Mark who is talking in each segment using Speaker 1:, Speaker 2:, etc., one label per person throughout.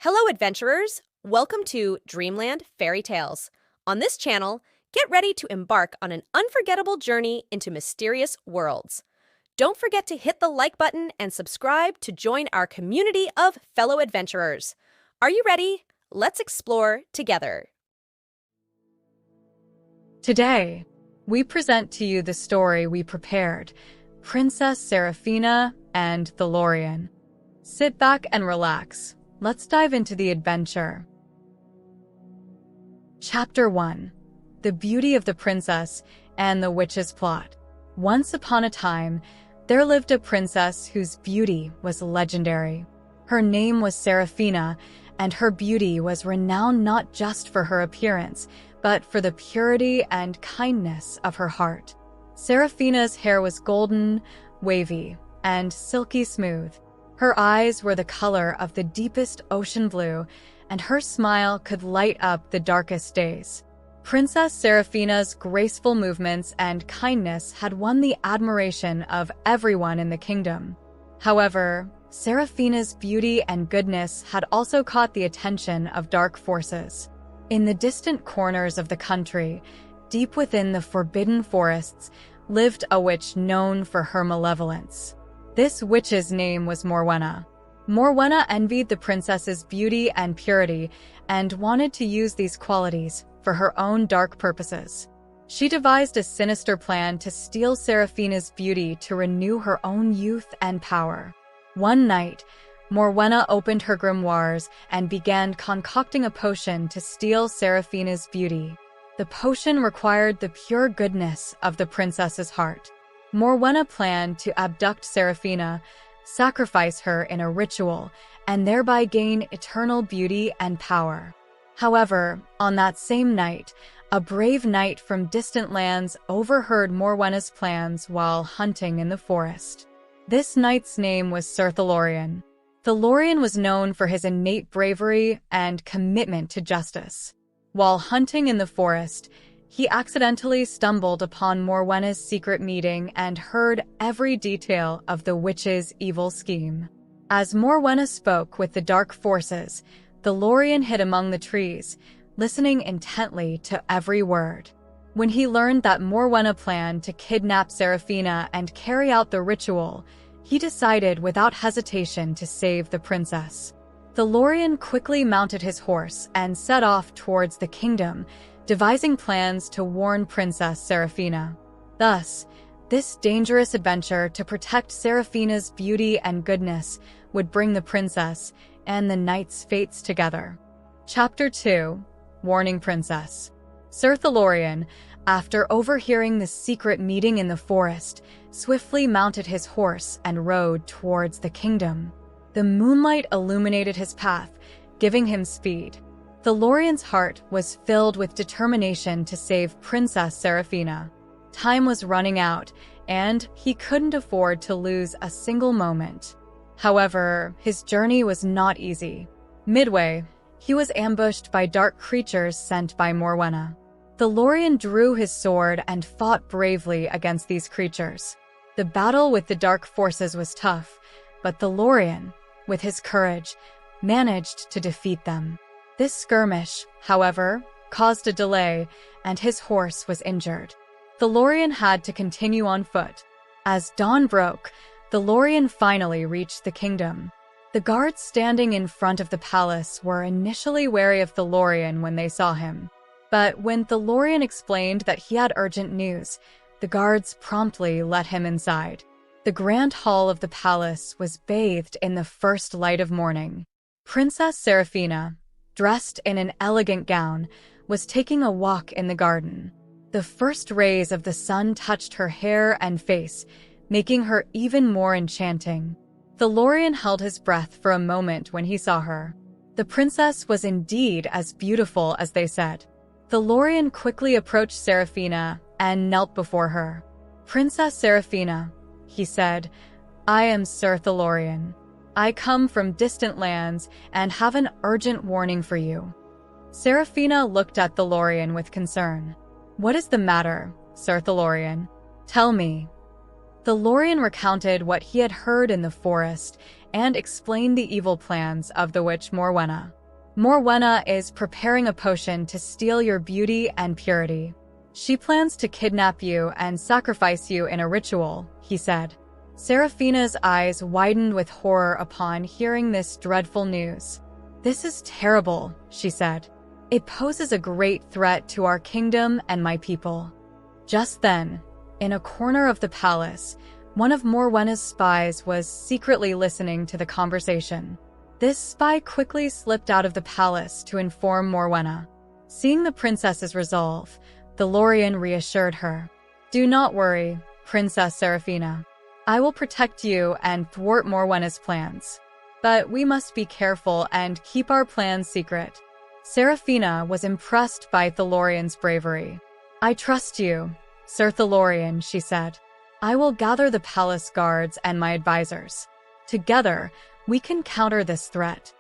Speaker 1: Hello, adventurers! Welcome to Dreamland Fairytales. On this channel, get ready to embark on an unforgettable journey into mysterious worlds. Don't forget to hit the like button and subscribe to join our community of fellow adventurers. Are you ready? Let's explore together.
Speaker 2: Today, we present to you the story we prepared, Princess Seraphina and Thalorian. Sit back and relax. Let's dive into the adventure. Chapter 1. The Beauty of the Princess and the Witch's Plot. Once upon a time, there lived a princess whose beauty was legendary. Her name was Seraphina, and her beauty was renowned not just for her appearance, but for the purity and kindness of her heart. Seraphina's hair was golden, wavy, and silky smooth. Her eyes were the color of the deepest ocean blue, and her smile could light up the darkest days. Princess Seraphina's graceful movements and kindness had won the admiration of everyone in the kingdom. However, Seraphina's beauty and goodness had also caught the attention of dark forces. In the distant corners of the country, deep within the forbidden forests, lived a witch known for her malevolence. This witch's name was Morwenna. Morwenna envied the princess's beauty and purity and wanted to use these qualities for her own dark purposes. She devised a sinister plan to steal Seraphina's beauty to renew her own youth and power. One night, Morwenna opened her grimoires and began concocting a potion to steal Seraphina's beauty. The potion required the pure goodness of the princess's heart. Morwenna planned to abduct Seraphina, sacrifice her in a ritual, and thereby gain eternal beauty and power. However, on that same night, a brave knight from distant lands overheard Morwenna's plans while hunting in the forest. This knight's name was Sir Thalorian. Thalorian was known for his innate bravery and commitment to justice. While hunting in the forest, he accidentally stumbled upon Morwenna's secret meeting and heard every detail of the witch's evil scheme. As Morwenna spoke with the dark forces, Thalorian hid among the trees, listening intently to every word. When he learned that Morwenna planned to kidnap Seraphina and carry out the ritual, he decided without hesitation to save the princess. Thalorian quickly mounted his horse and set off towards the kingdom, devising plans to warn Princess Seraphina. Thus, this dangerous adventure to protect Seraphina's beauty and goodness would bring the princess and the knight's fates together. Chapter 2. Warning Princess. Sir Thalorian, after overhearing the secret meeting in the forest, swiftly mounted his horse and rode towards the kingdom. The moonlight illuminated his path, giving him speed. Thalorian's heart was filled with determination to save Princess Seraphina. Time was running out, and he couldn't afford to lose a single moment. However, his journey was not easy. Midway, he was ambushed by dark creatures sent by Morwenna. Thalorian drew his sword and fought bravely against these creatures. The battle with the dark forces was tough, but Thalorian, with his courage, managed to defeat them. This skirmish, however, caused a delay, and his horse was injured. Thalorian had to continue on foot. As dawn broke, Thalorian finally reached the kingdom. The guards standing in front of the palace were initially wary of Thalorian when they saw him. But when Thalorian explained that he had urgent news, the guards promptly let him inside. The grand hall of the palace was bathed in the first light of morning. Princess Seraphina, dressed in an elegant gown, was taking a walk in the garden. The first rays of the sun touched her hair and face, making her even more enchanting. Thalorian held his breath for a moment when he saw her. The princess was indeed as beautiful as they said. Thalorian quickly approached Seraphina and knelt before her. "Princess Seraphina," he said, "I am Sir Thalorian. I come from distant lands and have an urgent warning for you." Seraphina looked at Thalorian with concern. "What is the matter, Sir Thalorian? Tell me." Thalorian recounted what he had heard in the forest and explained the evil plans of the witch Morwenna. Morwenna is preparing a potion to steal your beauty and purity. She plans to kidnap you and sacrifice you in a ritual, he said. Seraphina's eyes widened with horror upon hearing this dreadful news. This is terrible, she said. It poses a great threat to our kingdom and my people. Just then, in a corner of the palace, one of Morwenna's spies was secretly listening to the conversation. This spy quickly slipped out of the palace to inform Morwenna. Seeing the princess's resolve, Thalorian reassured her. Do not worry, Princess Seraphina. I will protect you and thwart Morwenna's plans. But we must be careful and keep our plans secret. Seraphina was impressed by Thalorian's bravery. I trust you, Sir Thalorian, she said. I will gather the palace guards and my advisors. Together, we can counter this threat.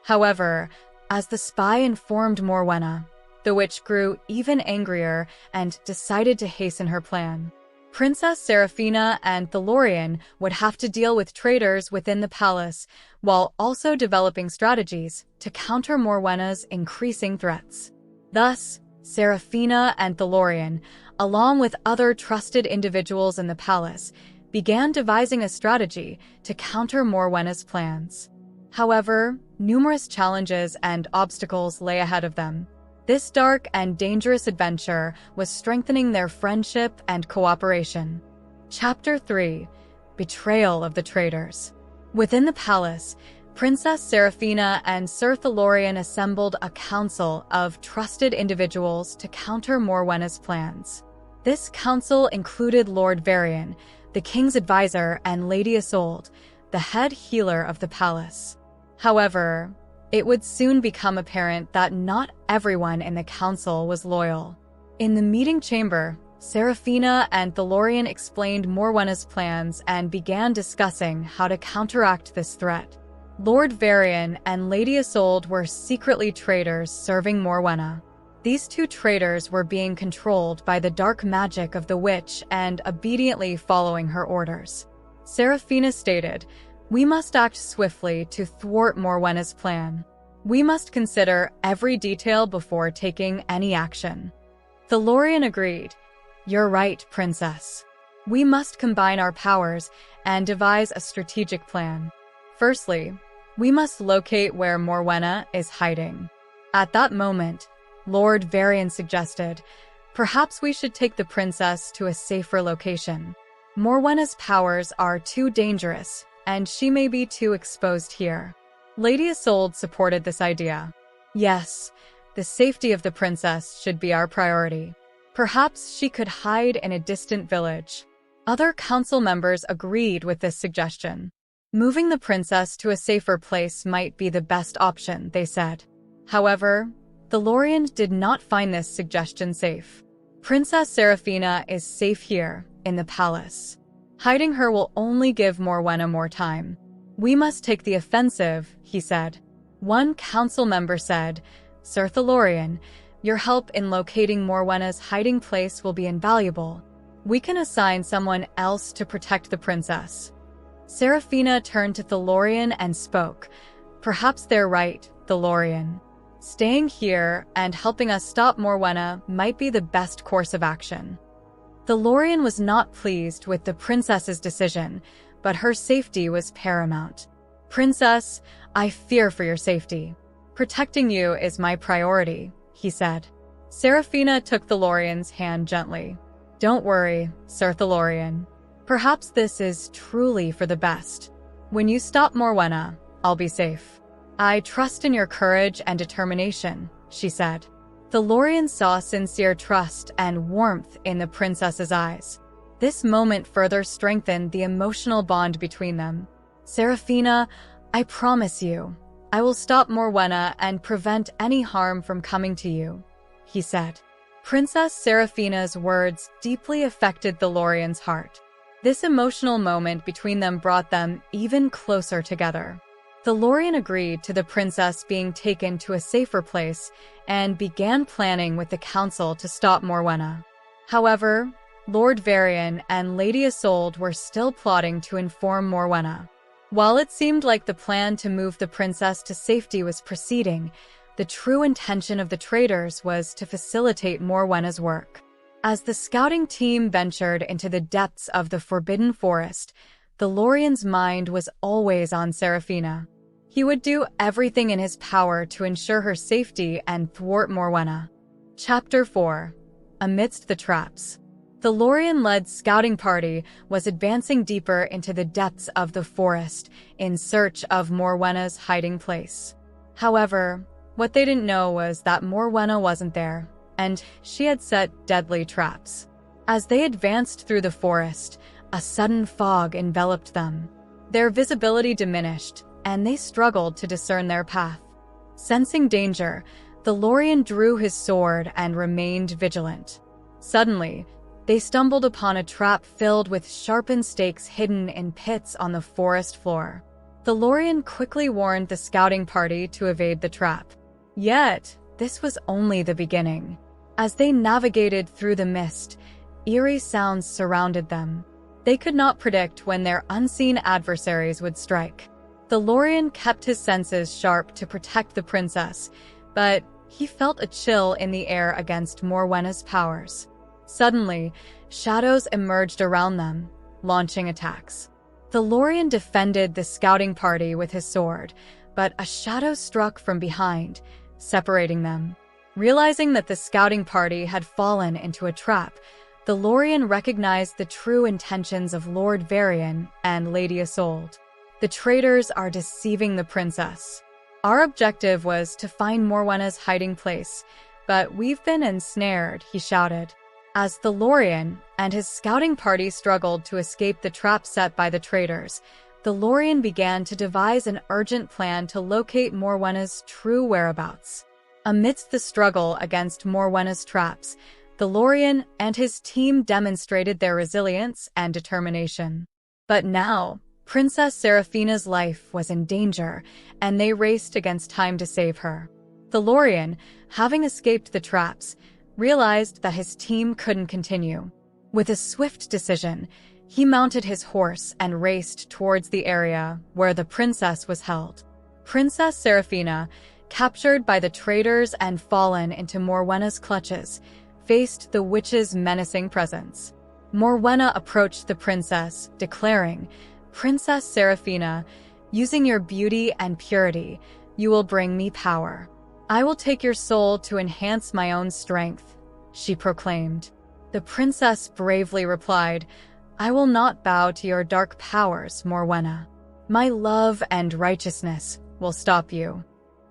Speaker 2: However, as the spy informed Morwenna, the witch grew even angrier and decided to hasten her plan. Princess Seraphina and Thalorian would have to deal with traitors within the palace, while also developing strategies to counter Morwenna's increasing threats. Thus, Seraphina and Thalorian, along with other trusted individuals in the palace, began devising a strategy to counter Morwenna's plans. However, numerous challenges and obstacles lay ahead of them. This dark and dangerous adventure was strengthening their friendship and cooperation. Chapter 3: Betrayal of the Traitors. Within the palace, Princess Seraphina and Sir Thalorian assembled a council of trusted individuals to counter Morwenna's plans. This council included Lord Varian, the king's advisor, and Lady Isolde, the head healer of the palace. However, it would soon become apparent that not everyone in the council was loyal. In the meeting chamber, Seraphina and Thalorian explained Morwenna's plans and began discussing how to counteract this threat. Lord Varian and Lady Isolde were secretly traitors serving Morwenna. These two traitors were being controlled by the dark magic of the witch and obediently following her orders. Seraphina stated, "We must act swiftly to thwart Morwenna's plan. We must consider every detail before taking any action." Thalorian agreed. "You're right, Princess. We must combine our powers and devise a strategic plan. Firstly, we must locate where Morwenna is hiding." At that moment, Lord Varian suggested, "Perhaps we should take the princess to a safer location. Morwenna's powers are too dangerous, and she may be too exposed here." Lady Isolde supported this idea. "Yes, the safety of the princess should be our priority. Perhaps she could hide in a distant village." Other council members agreed with this suggestion. Moving the princess to a safer place might be the best option, they said. However, Thalorian did not find this suggestion safe. Princess Seraphina is safe here, in the palace. Hiding her will only give Morwenna more time. "We must take the offensive," he said. One council member said, "Sir Thalorian, your help in locating Morwenna's hiding place will be invaluable. We can assign someone else to protect the princess." Seraphina turned to Thalorian and spoke. "Perhaps they're right, Thalorian. Staying here and helping us stop Morwenna might be the best course of action." Thalorian was not pleased with the princess's decision, but her safety was paramount. "Princess, I fear for your safety. Protecting you is my priority," he said. Seraphina took Thalorian's hand gently. "Don't worry, Sir Thalorian. Perhaps this is truly for the best. When you stop Morwenna, I'll be safe." "I trust in your courage and determination," she said. Thalorian saw sincere trust and warmth in the princess's eyes. This moment further strengthened the emotional bond between them. "Seraphina, I promise you, I will stop Morwenna and prevent any harm from coming to you," he said. Princess Seraphina's words deeply affected Thalorian's heart. This emotional moment between them brought them even closer together. Thalorian agreed to the princess being taken to a safer place and began planning with the council to stop Morwenna. However, Lord Varian and Lady Isolde were still plotting to inform Morwenna. While it seemed like the plan to move the princess to safety was proceeding, the true intention of the traitors was to facilitate Morwenna's work. As the scouting team ventured into the depths of the Forbidden Forest, Thalorian's mind was always on Seraphina. He would do everything in his power to ensure her safety and thwart Morwenna. Chapter 4. Amidst the Traps. The Thalorian-led scouting party was advancing deeper into the depths of the forest in search of Morwenna's hiding place. However, what they didn't know was that Morwenna wasn't there, and she had set deadly traps. As they advanced through the forest, a sudden fog enveloped them. Their visibility diminished, and they struggled to discern their path. Sensing danger, the Thalorian drew his sword and remained vigilant. Suddenly, they stumbled upon a trap filled with sharpened stakes hidden in pits on the forest floor. The Thalorian quickly warned the scouting party to evade the trap. Yet, this was only the beginning. As they navigated through the mist, eerie sounds surrounded them. They could not predict when their unseen adversaries would strike. The Thalorian kept his senses sharp to protect the princess, but he felt a chill in the air against Morwenna's powers. Suddenly, shadows emerged around them, launching attacks. The Thalorian defended the scouting party with his sword, but a shadow struck from behind, separating them. Realizing that the scouting party had fallen into a trap, the Thalorian recognized the true intentions of Lord Varian and Lady Isolde. The traitors are deceiving the princess. Our objective was to find Morwenna's hiding place, but we've been ensnared, he shouted. As the Thalorian and his scouting party struggled to escape the trap set by the traitors, the Thalorian began to devise an urgent plan to locate Morwenna's true whereabouts. Amidst the struggle against Morwenna's traps, the Thalorian and his team demonstrated their resilience and determination. But now, Princess Seraphina's life was in danger, and they raced against time to save her. The Thalorian, having escaped the traps, realized that his team couldn't continue. With a swift decision, he mounted his horse and raced towards the area where the princess was held. Princess Seraphina, captured by the traitors and fallen into Morwenna's clutches, faced the witch's menacing presence. Morwenna approached the princess, declaring, "Princess Seraphina, using your beauty and purity, you will bring me power. I will take your soul to enhance my own strength," she proclaimed. The princess bravely replied, "I will not bow to your dark powers, Morwenna. My love and righteousness will stop you."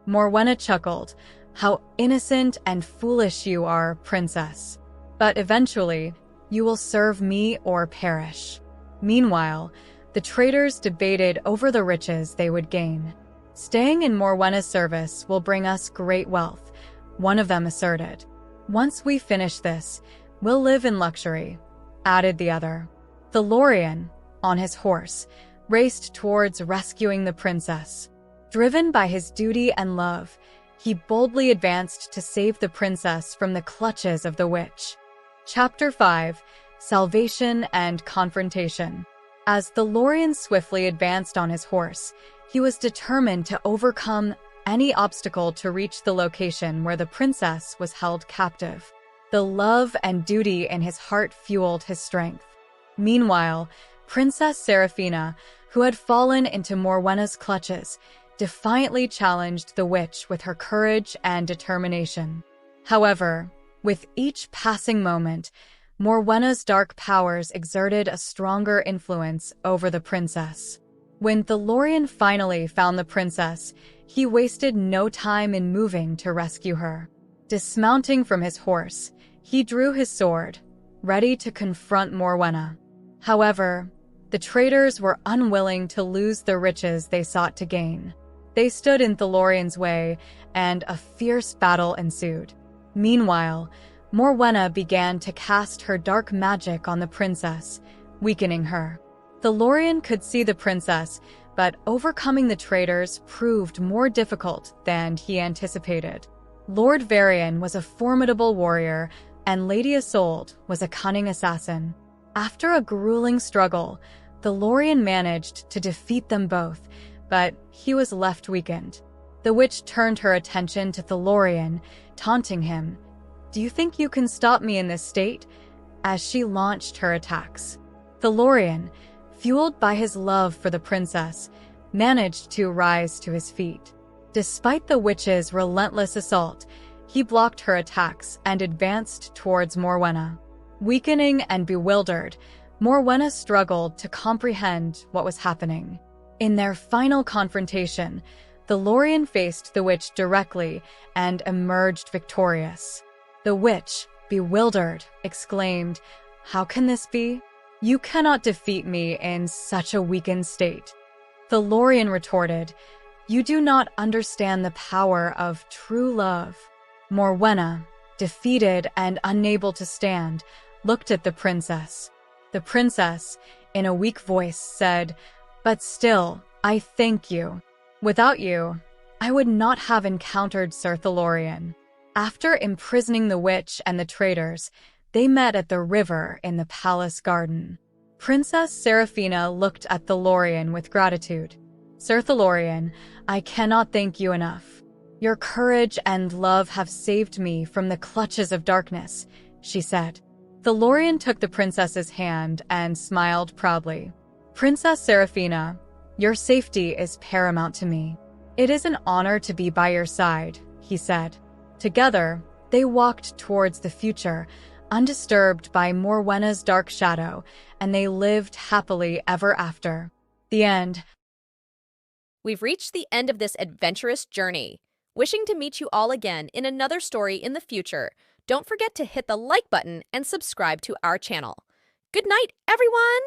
Speaker 2: Morwenna chuckled, "How innocent and foolish you are, princess. But eventually, you will serve me or perish." Meanwhile, the traitors debated over the riches they would gain. "Staying in Morwenna's service will bring us great wealth," one of them asserted. "Once we finish this, we'll live in luxury," added the other. The Thalorian, on his horse, raced towards rescuing the princess. Driven by his duty and love, he boldly advanced to save the princess from the clutches of the witch. Chapter 5. Salvation and Confrontation. As the Thalorian swiftly advanced on his horse, he was determined to overcome any obstacle to reach the location where the princess was held captive. The love and duty in his heart fueled his strength. Meanwhile, Princess Seraphina, who had fallen into Morwenna's clutches, defiantly challenged the witch with her courage and determination. However, with each passing moment, Morwenna's dark powers exerted a stronger influence over the princess. When the Thalorian finally found the princess, he wasted no time in moving to rescue her. Dismounting from his horse, he drew his sword, ready to confront Morwenna. However, the traitors were unwilling to lose the riches they sought to gain. They stood in Thalorian's way, and a fierce battle ensued. Meanwhile, Morwenna began to cast her dark magic on the princess, weakening her. Thalorian could see the princess, but overcoming the traitors proved more difficult than he anticipated. Lord Varian was a formidable warrior, and Lady Isolde was a cunning assassin. After a grueling struggle, Thalorian managed to defeat them both, but he was left weakened. The witch turned her attention to Thalorian, taunting him. "Do you think you can stop me in this state?" as she launched her attacks. Thalorian, fueled by his love for the princess, managed to rise to his feet. Despite the witch's relentless assault, he blocked her attacks and advanced towards Morwenna. Weakening and bewildered, Morwenna struggled to comprehend what was happening. In their final confrontation, Thalorian faced the witch directly and emerged victorious. The witch, bewildered, exclaimed, "How can this be? You cannot defeat me in such a weakened state." Thalorian retorted, "You do not understand the power of true love." Morwenna, defeated and unable to stand, looked at the princess. The princess, in a weak voice, said, "But still, I thank you. Without you, I would not have encountered Sir Thalorian." After imprisoning the witch and the traitors, they met at the river in the palace garden. Princess Seraphina looked at Thalorian with gratitude. "Sir Thalorian, I cannot thank you enough. Your courage and love have saved me from the clutches of darkness," she said. Thalorian took the princess's hand and smiled proudly. "Princess Seraphina, your safety is paramount to me. It is an honor to be by your side," he said. Together, they walked towards the future, undisturbed by Morwenna's dark shadow, and they lived happily ever after. The end.
Speaker 1: We've reached the end of this adventurous journey. Wishing to meet you all again in another story in the future, don't forget to hit the like button and subscribe to our channel. Good night, everyone!